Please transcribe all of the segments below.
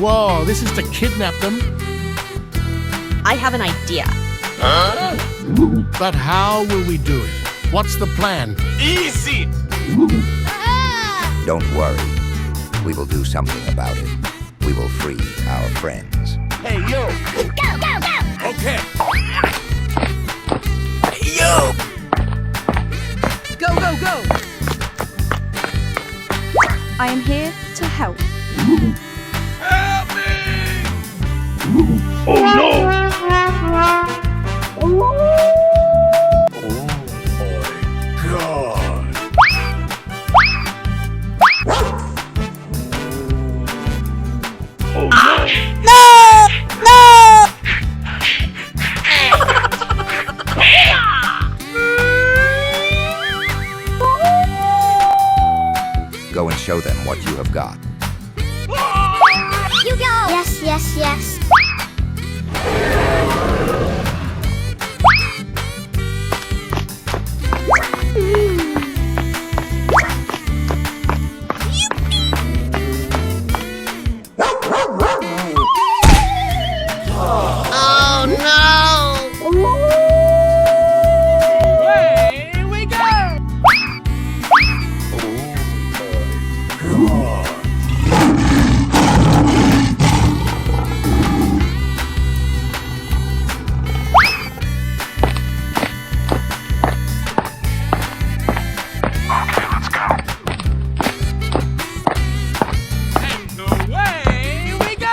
Whoa, this is to kidnap them? I have an idea. But how will we do it? What's the plan? Easy! Don't worry. We will do something about it. We will free our friends. Hey, yo! Go, go, go! Okay! Hey, yo! Go, go, go! I am here to help. Help me! Oh, no! Oh, my God! Oh, no! Go and show them what you have got. You go! Yes, yes, yes. Oh no! Away we go! Away we go!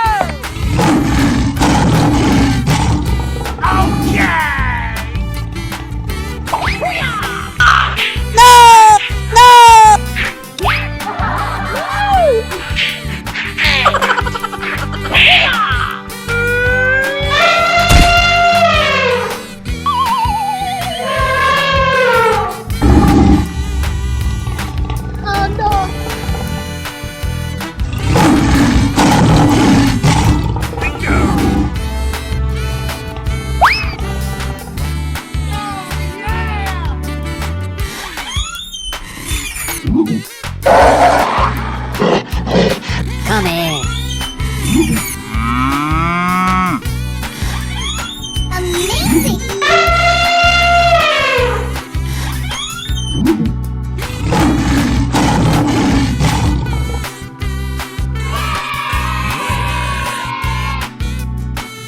Oh no! Come here. Amazing!